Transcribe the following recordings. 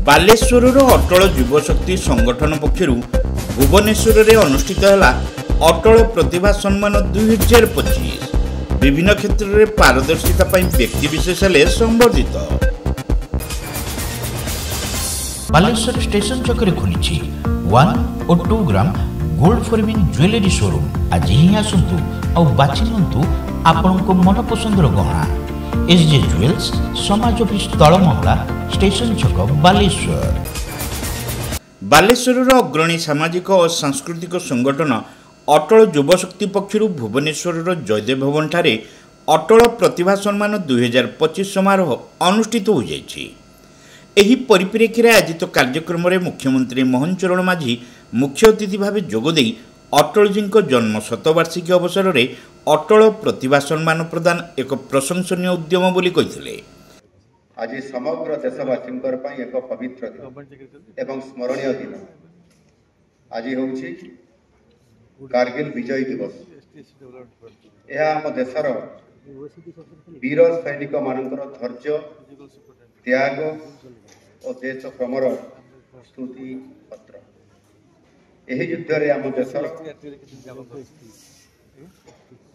बालेश्वर अटल युवशक्ति संगठन पक्षर भुवनेश्वर में अनुष्ठित है अटल प्रतिभा सम्मान 2025। विभिन्न क्षेत्र में पारदर्शिता व्यक्तिविशेष संबर्धित। बालेश्वर स्टेशन चक्र खुली 1 और 2 ग्राम गोल्ड फॉरमिन ज्वेलरी शोरूम। आज ही आसतु और बाछि नियंतु आपनको मन पसंदर गहना। एसजे ज्वेल्स समाज ऑफिस तलमंगला स्टेशन छक बालेश्वर। बालेश्वर अग्रणी सामाजिक और सांस्कृतिक संगठन अटल युवशक्ति पक्षर भुवनेश्वर जयदेव भवन ठारे अटल प्रतिभा सम्मान 2025 समारोह अनुष्ठित हो जाइछि। एही परिप्रेक्षी रे आयोजित कार्यक्रम में मुख्यमंत्री मोहन चरण माझी मुख्य अतिथि भाव जोगदे अटलजी जन्म शतवार्षिकी अवसर में अटल प्रतिभा सम्मान प्रदान एक प्रशंसनीय उद्यम बोली कहिथिले। आज समग्र देशवासी एक पवित्र दिन एवं स्मरणीय दिन आज होउछि कारगिल विजय दिवस। यह आम देशर वीर सैनिक मानकर धैर्य त्याग और देश प्रेमर स्तुति पत्र। यही युद्ध रे आम देशर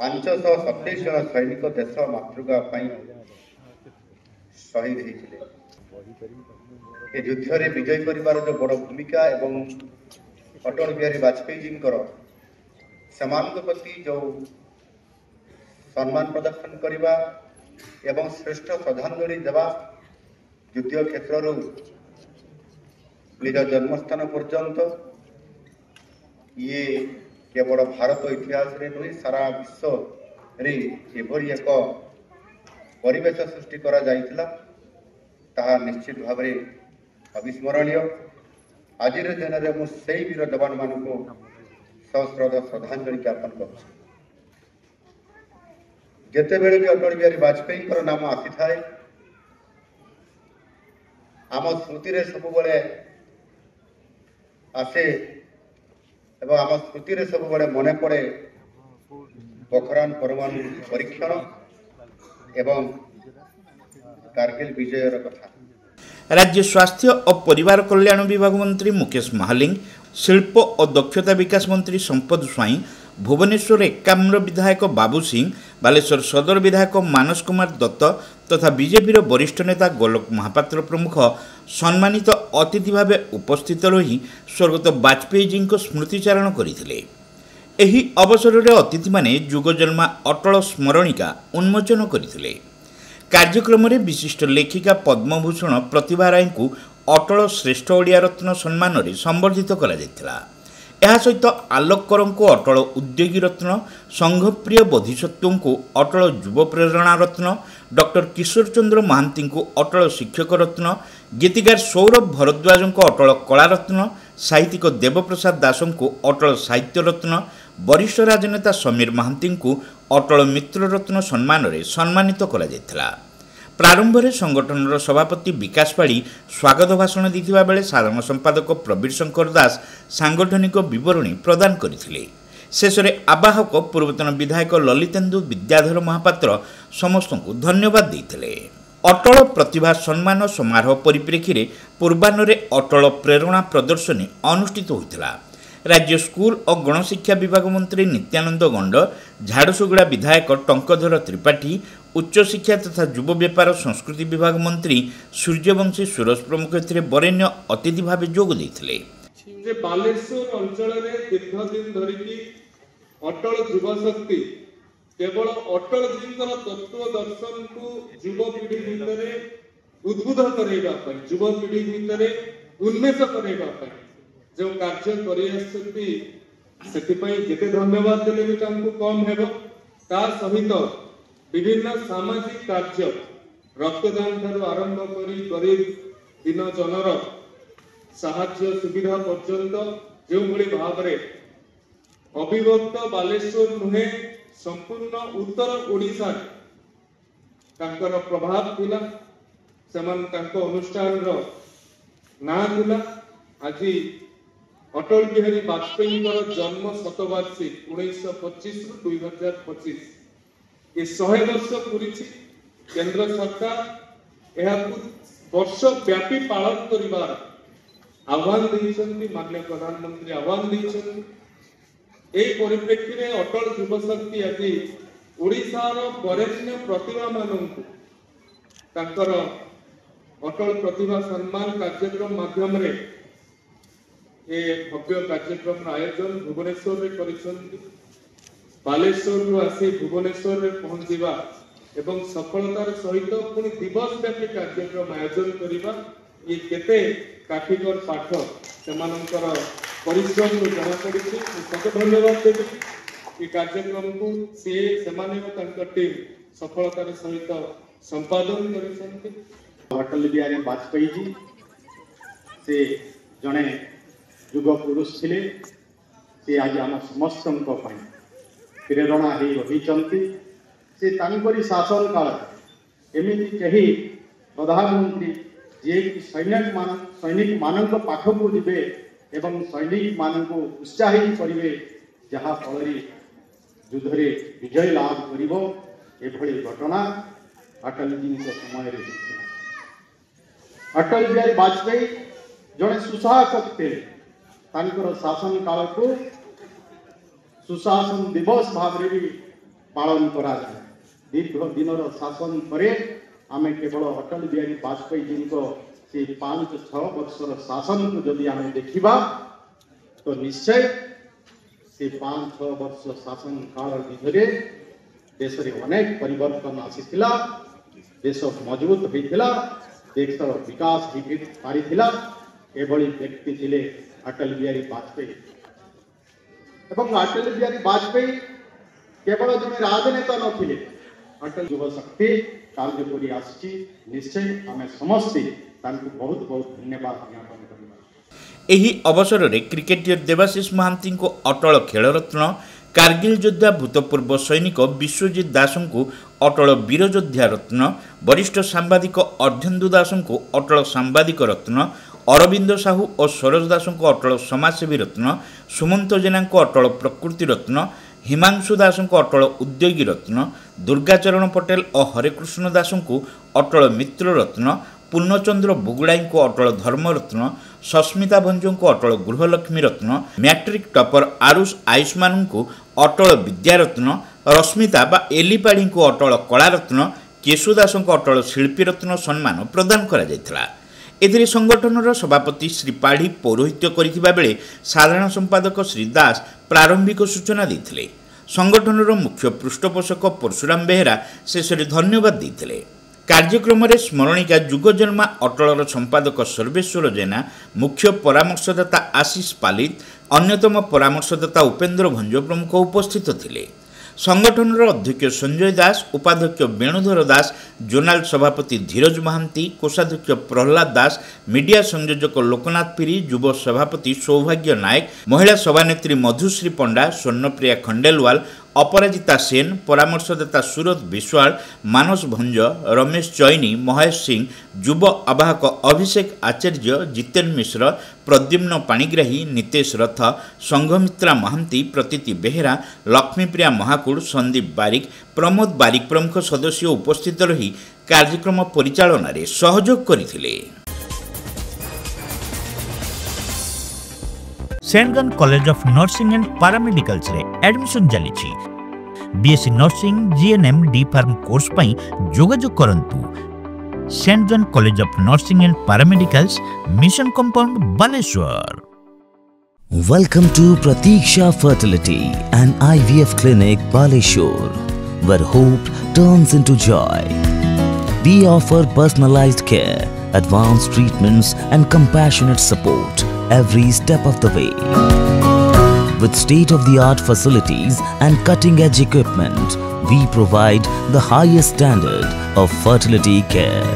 527 जन सैनिक देश मातृका शहीद होते। ये युद्ध रे विजय परिवार जो बड़ भूमिका एवं अटल बिहारी वाजपेयी जी समानक प्रति जो सम्मान प्रदर्शन करवा एवं श्रेष्ठ श्रद्धांजलि देवा युद्ध क्षेत्र निज जन्मस्थान पर्यंत ये केवल भारत इतिहास रे नुहे सारा विश्व रे एभली एक परिवेश सृष्टि करा जाइतिला ताहा निश्चित भाव में अविस्मरणीय। आज दिन में मुझे वीर जवान मान को सहस्रद श्रद्धांजलि ज्ञापन कर। जिते बेले भी अटल बिहारी वाजपेयी नाम आसी थाए आम स्मृति रे सब बड़े आसे एवं आम स्मृति रे सब बड़े मन पड़े पोखरान परमाणु परीक्षण एवं कारगिल विजयर कथा। राज्य स्वास्थ्य और परिवार कल्याण विभाग मंत्री मुकेश महालिंग, शिल्प और दक्षता विकास मंत्री संपद स्वाई, भुवनेश्वर 51 विधायक बाबू सिंह, बालेश्वर सदर विधायक मानस कुमार दत्त तथा बीजेपी वरिष्ठ नेता गोलोक महापात्र प्रमुख सम्मानित अतिथि भाव उपस्थित रही स्वर्गत वाजपेयी जी स्मृतिचारण करथिले। एही अवसर में अतिथि माने जुगजन्मा अटल स्मरणिका उन्मोचन करथिले। कार्यक्रम में विशिष्ट लेखिका पद्मभूषण प्रतिभा राय को अटल श्रेष्ठ ओडिया रत्न सम्मान में संबर्धित करा जायतिला। यह सहित आलोकर को अटल उद्योगी रत्न, संघप्रिय बोधिसत्व को अटल युव प्रेरणा रत्न, डॉक्टर किशोर चंद्र महांती को अटल शिक्षक रत्न, गीतिकार सौरभ भरद्वाज को अटल कला रत्न, साहित्यिक देवप्रसाद दास को अटल साहित्य रत्न, वरिष्ठ राजनेता समीर महांती को अटल मित्र रत्न सम्मान में सम्मानित करा जायतिला। प्रारंभ में संगठन सभापति विकास पाड़ी स्वागत भाषण देथिबा बेले साधारण संपादक प्रवीर शंकर दास सांगठनिक विवरणी प्रदान करथिले। शेष में आवाहक पूर्वतन विधायक ललितेन्दु विद्याधर महापात्र समस्त को धन्यवाद देथिले। अटल प्रतिभा सम्मान समारोह परिप्रेक्षी रे पूर्वाह्न अटल प्रेरणा प्रदर्शनी अनुष्ठित होइतिला। राज्य स्कूल और गणशिक्षा विभाग मंत्री नित्यानंद गंड, झाड़सुगुड़ा विधायक टंकधर त्रिपाठी, उच्च शिक्षा तथा युव व्यापार संस्कृति विभाग मंत्री सूर्यवंशी सुरज प्रमुख वरेण्य अतिथि भाव जोग देथिले। बालेश्वर अंचल में दीर्घ दिन धरिकी अटल युवशक्ति केवल अटल जी तत्व दर्शन को युवपीढ़ी भितर उद्बुद्ध करैबा पई, युवपीढ़ी भितर उन्मेष करैबा पई जो कार्य करि जेते धन्यवाद देले भी तांको कम हेबो। ता सहित विभिन्न सामाजिक कार्य रक्तदान ठारू आरंभ करी गरीब दिन जनर साहाय्य सुविधा पर्यंत जो भली भाव में अभिभक्त बालेश्वर नुहे संपूर्ण उत्तर ओडिशा तांकर प्रभाव थिला। समान तांको अनुष्ठान रो ना थिला। आज अटल बिहारी वाजपेयी जन्म शतवार्षिकी 1925 रु 2025 ये 100 वर्ष पूरी केंद्र सरकार वर्ष व्यापी पालन करिवार आह्वान देइछन्ति माननीय प्रधानमंत्री आह्वान देइछन्ति। एई परिप्रेक्षी रे अटल युवा शक्ति आज ओडिशार वरेण्य प्रतिभा माननकु तांकर अटल प्रतिभा सम्मान कार्यक्रम माध्यम रे ए भव्य कार्यक्रम आयोजन भुवनेश्वर रे करिसन्ति। बालेश्वर रु आसी भुवनेश्वर रे पहुंचीबा एवं सफलतार सहित पुणी दिवस व्यापी कार्यक्रम आयोजन करिबा ये केते काठिकर पाठ सेमानंकर परिश्रम को जमा करिछि। सबको धन्यवाद देबी ये कार्यक्रम को सेमाने टीम सफलतार सहित संपादन करिसन्ति। अटल बिहारी वाजपेयी जी से जड़े युग पुरुष थिले से आज आम समस्त प्रेरणा हो रही से तांकरी शासन काल एमती कही प्रधानमंत्री जे कि सैनिक मानक पाखक जीवे एवं सैनिक मानक उत्साहित करेंगे जहाँ फल युद्ध रे विजय लाभ कर घटना अटल जी समय अटल बिहारी वाजपेयी जड़े सुशासक थे शासन काल को सुशासन दिवस भाव भी पालन करा दीर्घ दिन शासन पर आम केवल अटल बिहारी वाजपेयी जी को से 5-6 वर्षर शासन को जदि आम देखा तो निश्चय से 5-6 वर्ष शासन काल भितर देश में अनेक परिवर्तन आसीथिला, देश मजबूत होता, देश विकास हो पारी एभली व्यक्ति थिले अटल बिहारी वाजपेयी। एवं अटल बिहारी वाजपेयी केवल जन राजनेता नथिले अटल युवा शक्ति कार्य करी आसी निश्चय आम समस्ते बहुत बहुत धन्यवाद ज्ञापन करबा। एही अवसर रे क्रिकेटर देवाशीष महांती को अटल खेलरत्न, कारगिल योद्धा भूतपूर्व सैनिक विश्वजित दास को अटल वीर योद्धा रत्न, वरिष्ठ सांबादिक अर्धेन्दु दास को अटल सांबादिक रत्न, अरविंद साहू और सरोज दास को अटल समाजसेवी रत्न, सुमंत जेना को अटल प्रकृति रत्न, हिमांशु दास को अटल उद्योगी रत्न, दुर्गाचरण पटेल और हरेकृष्ण दास को अटल मित्र रत्न, पूर्णचंद्र बुगुड़ाई को अटल धर्म रत्न, सस्मिता भंज को अटल गृहलक्ष्मी रत्न, मैट्रिक टॉपर आरुष आयुष्मान को अटल विद्यारत्न, रश्मिता बा एलिपाड़ी को अटल कला रत्न, केशुदास को अटल शिल्पी रत्न सम्मान प्रदान करा जायथिला। एथिरे संगठनर सभापति श्री पाढ़ी पौरोहित्य करिथिबा बेले साधारण संपादक श्री दास प्रारंभिक सूचना देथिले। संगठनर मुख्य पृष्ठपोषक परशुराम बेहेरा शेष धन्यवाद देथिले। कार्यक्रम में स्मरणिका जुगजन्मा अटलर संपादक सर्वेश्वर जेना, मुख्य परामर्शदाता आशीष पालित, अन्यतम परामर्शदाता उपेन्द्र भंज प्रमुख उपस्थित थिले। संगठनर अध्यक्ष संजय दास, उपाध्यक्ष वेणुधर दास, जोनाल सभापति धीरज महांती, कोषाध्यक्ष प्रहलाद दास, मीडिया संयोजक लोकनाथ पिरी, युव सभापति सौभाग्य नायक, महिला सभानेत्री मधुश्री पंडा, स्वर्णप्रिया खंडेलवाल, अपराजिता सेन, परामर्शदाता सूरत विश्वाल, मानस भंज, रमेश चैनी, महेश सिंह, युव आवाहक अभिषेक आचार्य, जितेन मिश्र, प्रद्युम्न पाणिग्राही, नितेश रथ, संघमित्रा महांती, प्रतीति बेहेरा, लक्ष्मीप्रिया महाकुड़, संदीप बारिक, प्रमोद बारिक प्रमुख सदस्य उपस्थित रही कार्यक्रम परिचालन रे सहयोग करथिले। Saint John College of Nursing and Paramedicals रे एडमिशन चली BSc nursing GNM D Pharm course पई जोगाजोग करंतु। Saint John College of Nursing and Paramedicals, mission compound, Baleswar. Welcome to Pratiksha Fertility and IVF Clinic, Baleshwar, where hope turns into joy. We offer personalized care, advanced treatments and compassionate support every step of the way. With state-of-the-art facilities and cutting-edge equipment, we provide the highest standard of fertility care.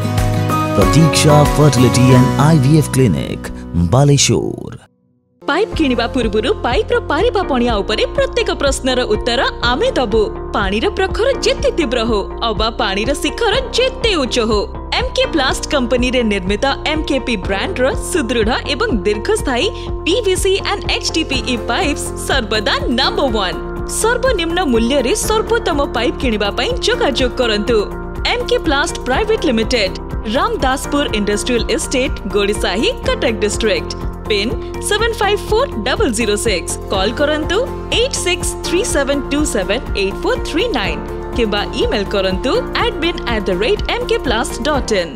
Pratiksha Fertility and IVF Clinic, Baleshwar. Pipe किनिबा पूर्वरु pipe रो पारिबा पणिया उपरे प्रत्येक प्रश्नर उत्तर आमे दबु। पानीर प्रखर जेते तीव्र हो अबा पानीर शिखर जेते उच्च हो, एमके प्लास्ट कंपनी रे निर्मित एमकेपी ब्रांड रो सुदृढ़ एवं दीर्घस्थायी पीवीसी एंड एचडीपीई पाइप्स सर्वदा नंबर 1। सर्वनिम्न मूल्य रे सर्वोत्तम पाइप किनिबा पई जोगाजोग करंतु। MK Plast private limited, Ramdaspur industrial estate Godisahi Cuttack district pin 754006 call करंतु 8637278439 किबा ईमेल करंतु admin@mkplast.in।